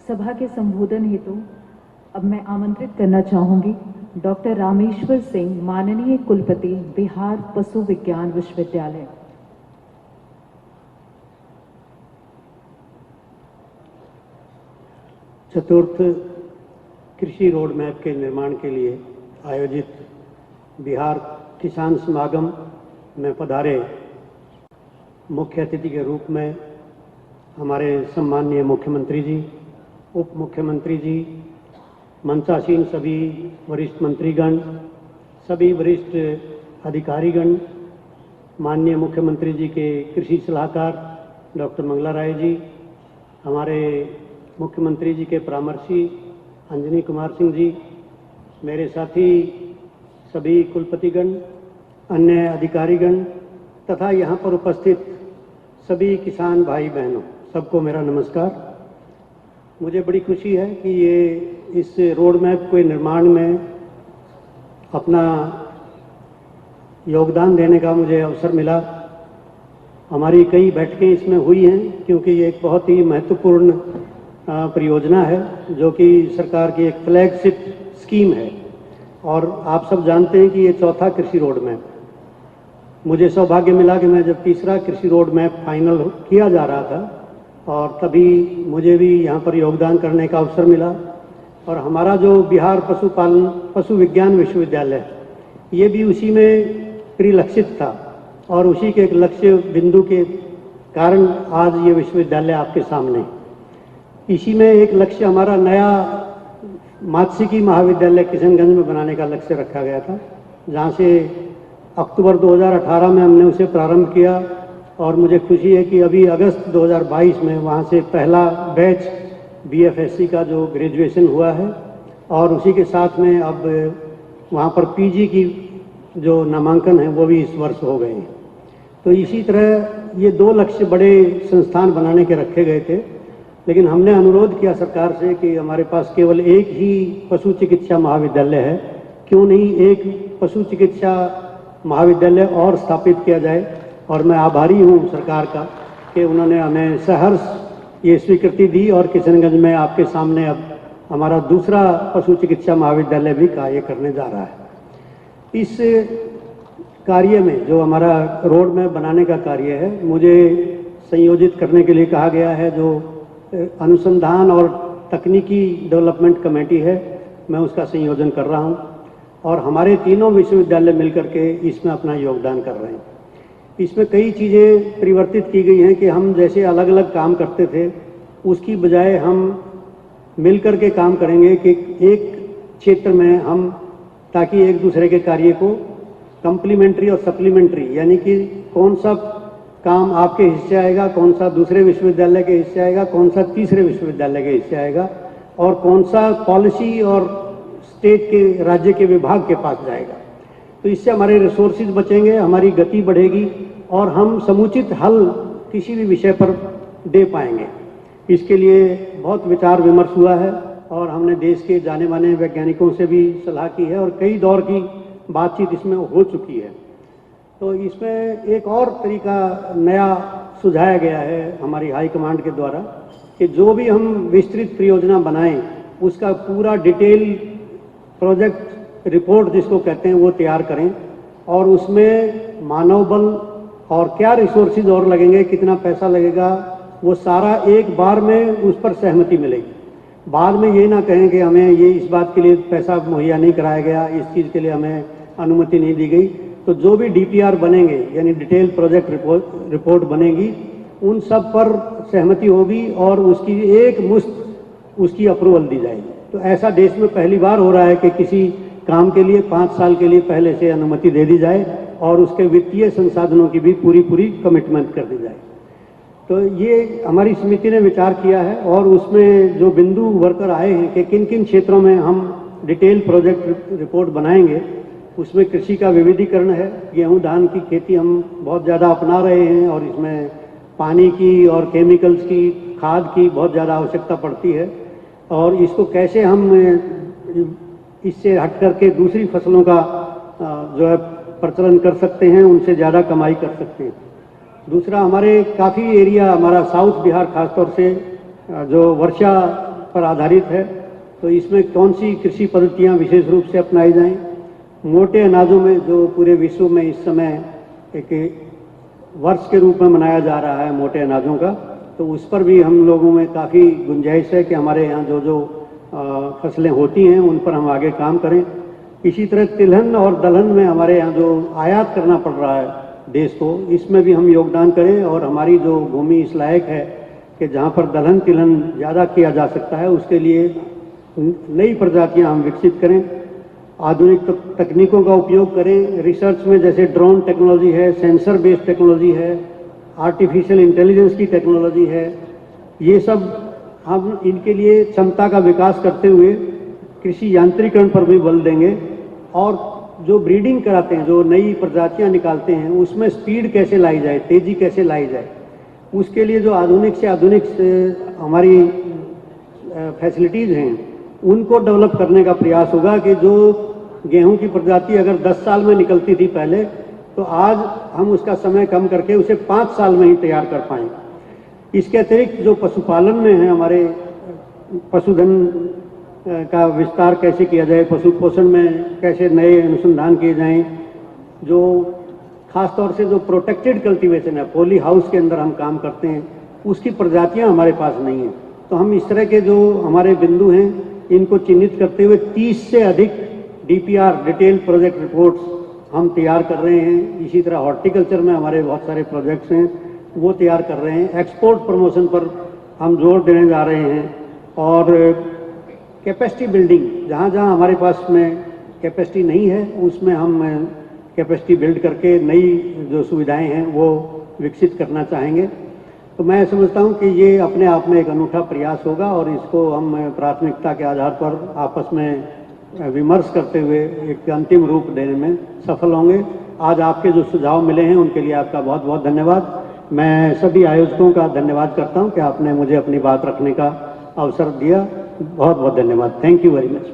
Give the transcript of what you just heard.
सभा के संबोधन हेतु अब मैं आमंत्रित करना चाहूंगी डॉक्टर रामेश्वर सिंह, माननीय कुलपति, बिहार पशु विज्ञान विश्वविद्यालय। चतुर्थ कृषि रोड मैप के निर्माण के लिए आयोजित बिहार किसान समागम में पधारे मुख्य अतिथि के रूप में हमारे सम्माननीय मुख्यमंत्री जी, उप मुख्यमंत्री जी, मंचासीन सभी वरिष्ठ मंत्रीगण, सभी वरिष्ठ अधिकारीगण, माननीय मुख्यमंत्री जी के कृषि सलाहकार डॉक्टर मंगला राय जी, हमारे मुख्यमंत्री जी के परामर्शी अंजनी कुमार सिंह जी, मेरे साथी सभी कुलपतिगण, अन्य अधिकारीगण तथा यहाँ पर उपस्थित सभी किसान भाई बहनों, सबको मेरा नमस्कार। मुझे बड़ी खुशी है कि ये इस रोड मैप के निर्माण में अपना योगदान देने का मुझे अवसर मिला। हमारी कई बैठकें इसमें हुई हैं क्योंकि ये एक बहुत ही महत्वपूर्ण परियोजना है जो कि सरकार की एक फ्लैगशिप स्कीम है और आप सब जानते हैं कि ये चौथा कृषि रोड मैप। मुझे सौभाग्य मिला कि मैं जब तीसरा कृषि रोड मैप फाइनल किया जा रहा था और तभी मुझे भी यहाँ पर योगदान करने का अवसर मिला और हमारा जो बिहार पशु विज्ञान विश्वविद्यालय ये भी उसी में परिलक्षित था और उसी के एक लक्ष्य बिंदु के कारण आज ये विश्वविद्यालय आपके सामने। इसी में एक लक्ष्य हमारा नया मात्स्यिकी महाविद्यालय किशनगंज में बनाने का लक्ष्य रखा गया था, जहाँ से अक्टूबर 2018 में हमने उसे प्रारंभ किया और मुझे खुशी है कि अभी अगस्त 2022 में वहाँ से पहला बैच बीएफएससी का जो ग्रेजुएशन हुआ है और उसी के साथ में अब वहाँ पर पीजी की जो नामांकन है वो भी इस वर्ष हो गए हैं। तो इसी तरह ये दो लक्ष्य बड़े संस्थान बनाने के रखे गए थे, लेकिन हमने अनुरोध किया सरकार से कि हमारे पास केवल एक ही पशु चिकित्सा महाविद्यालय है, क्यों नहीं एक पशु चिकित्सा महाविद्यालय और स्थापित किया जाए। और मैं आभारी हूँ सरकार का कि उन्होंने हमें सहर्ष ये स्वीकृति दी और किशनगंज में आपके सामने अब हमारा दूसरा पशु चिकित्सा महाविद्यालय भी कार्य करने जा रहा है। इस कार्य में जो हमारा रोड मैप बनाने का कार्य है, मुझे संयोजित करने के लिए कहा गया है। जो अनुसंधान और तकनीकी डेवलपमेंट कमेटी है, मैं उसका संयोजन कर रहा हूँ और हमारे तीनों विश्वविद्यालय मिलकर के इसमें अपना योगदान कर रहे हैं। इसमें कई चीज़ें परिवर्तित की गई हैं कि हम जैसे अलग अलग काम करते थे उसकी बजाय हम मिलकर के काम करेंगे कि एक क्षेत्र में हम, ताकि एक दूसरे के कार्य को कम्प्लीमेंट्री और सप्लीमेंट्री, यानी कि कौन सा काम आपके हिस्से आएगा, कौन सा दूसरे विश्वविद्यालय के हिस्से आएगा, कौन सा तीसरे विश्वविद्यालय के हिस्से आएगा और कौन सा पॉलिसी और स्टेट के, राज्य के विभाग के पास जाएगा। तो इससे हमारे रिसोर्सेज बचेंगे, हमारी गति बढ़ेगी और हम समुचित हल किसी भी विषय पर दे पाएंगे। इसके लिए बहुत विचार विमर्श हुआ है और हमने देश के जाने माने वैज्ञानिकों से भी सलाह की है और कई दौर की बातचीत इसमें हो चुकी है। तो इसमें एक और तरीका नया सुझाया गया है हमारी हाई कमांड के द्वारा कि जो भी हम विस्तृत परियोजना बनाएं उसका पूरा डिटेल प्रोजेक्ट रिपोर्ट जिसको कहते हैं वो तैयार करें और उसमें मानव बल और क्या रिसोर्सेज और लगेंगे, कितना पैसा लगेगा, वो सारा एक बार में उस पर सहमति मिलेगी। बाद में ये ना कहें कि हमें ये इस बात के लिए पैसा मुहैया नहीं कराया गया, इस चीज़ के लिए हमें अनुमति नहीं दी गई। तो जो भी डीपीआर बनेंगे यानी डिटेल प्रोजेक्ट रिपोर्ट बनेगी, उन सब पर सहमति होगी और उसकी एक मुश्त उसकी अप्रूवल दी जाएगी। तो ऐसा देश में पहली बार हो रहा है कि किसी काम के लिए 5 साल के लिए पहले से अनुमति दे दी जाए और उसके वित्तीय संसाधनों की भी पूरी कमिटमेंट कर दी जाए। तो ये हमारी समिति ने विचार किया है और उसमें जो बिंदु उभर आए हैं कि किन किन क्षेत्रों में हम डिटेल प्रोजेक्ट रिपोर्ट बनाएंगे, उसमें कृषि का विविधीकरण है। गेहूं धान की खेती हम बहुत ज़्यादा अपना रहे हैं और इसमें पानी की और केमिकल्स की, खाद की बहुत ज़्यादा आवश्यकता पड़ती है और इसको कैसे हम इससे हट करके दूसरी फसलों का जो है प्रचलन कर सकते हैं, उनसे ज़्यादा कमाई कर सकते हैं। दूसरा, हमारे काफ़ी एरिया, हमारा साउथ बिहार खासतौर से जो वर्षा पर आधारित है, तो इसमें कौन सी कृषि पद्धतियां विशेष रूप से अपनाई जाएं। मोटे अनाजों में जो पूरे विश्व में इस समय एक वर्ष के रूप में मनाया जा रहा है मोटे अनाजों का, तो उस पर भी हम लोगों में काफ़ी गुंजाइश है कि हमारे यहाँ जो जो फसलें होती हैं उन पर हम आगे काम करें। इसी तरह तिलहन और दलहन में हमारे यहाँ जो आयात करना पड़ रहा है देश को, इसमें भी हम योगदान करें और हमारी जो भूमि इस लायक है कि जहाँ पर दलहन तिलहन ज़्यादा किया जा सकता है उसके लिए नई प्रजातियाँ हम विकसित करें, आधुनिक तकनीकों का उपयोग करें। रिसर्च में जैसे ड्रोन टेक्नोलॉजी है, सेंसर बेस्ड टेक्नोलॉजी है, आर्टिफिशियल इंटेलिजेंस की टेक्नोलॉजी है, ये सब हम इनके लिए क्षमता का विकास करते हुए कृषि यांत्रिकरण पर भी बल देंगे। और जो ब्रीडिंग कराते हैं, जो नई प्रजातियां निकालते हैं, उसमें स्पीड कैसे लाई जाए, तेजी कैसे लाई जाए, उसके लिए जो आधुनिक से आधुनिक हमारी फैसिलिटीज़ हैं उनको डेवलप करने का प्रयास होगा कि जो गेहूं की प्रजाति अगर 10 साल में निकलती थी पहले, तो आज हम उसका समय कम करके उसे 5 साल में ही तैयार कर पाएँ। इसके अतिरिक्त जो पशुपालन में है, हमारे पशुधन का विस्तार कैसे किया जाए, पशु पोषण में कैसे नए अनुसंधान किए जाएं, जो खास तौर से जो प्रोटेक्टेड कल्टीवेशन है, पॉली हाउस के अंदर हम काम करते हैं, उसकी प्रजातियां हमारे पास नहीं हैं। तो हम इस तरह के जो हमारे बिंदु हैं इनको चिन्हित करते हुए 30 से अधिक DPR डिटेल प्रोजेक्ट रिपोर्ट्स हम तैयार कर रहे हैं। इसी तरह हॉर्टिकल्चर में हमारे बहुत सारे प्रोजेक्ट्स हैं, वो तैयार कर रहे हैं। एक्सपोर्ट प्रमोशन पर हम जोर देने जा रहे हैं और कैपेसिटी बिल्डिंग, जहाँ जहाँ हमारे पास में कैपेसिटी नहीं है उसमें हम कैपेसिटी बिल्ड करके नई जो सुविधाएं हैं वो विकसित करना चाहेंगे। तो मैं समझता हूँ कि ये अपने आप में एक अनूठा प्रयास होगा और इसको हम प्राथमिकता के आधार पर आपस में विमर्श करते हुए एक अंतिम रूप देने में सफल होंगे। आज आपके जो सुझाव मिले हैं उनके लिए आपका बहुत बहुत धन्यवाद। मैं सभी आयोजकों का धन्यवाद करता हूं कि आपने मुझे अपनी बात रखने का अवसर दिया। बहुत बहुत धन्यवाद। Thank you very much.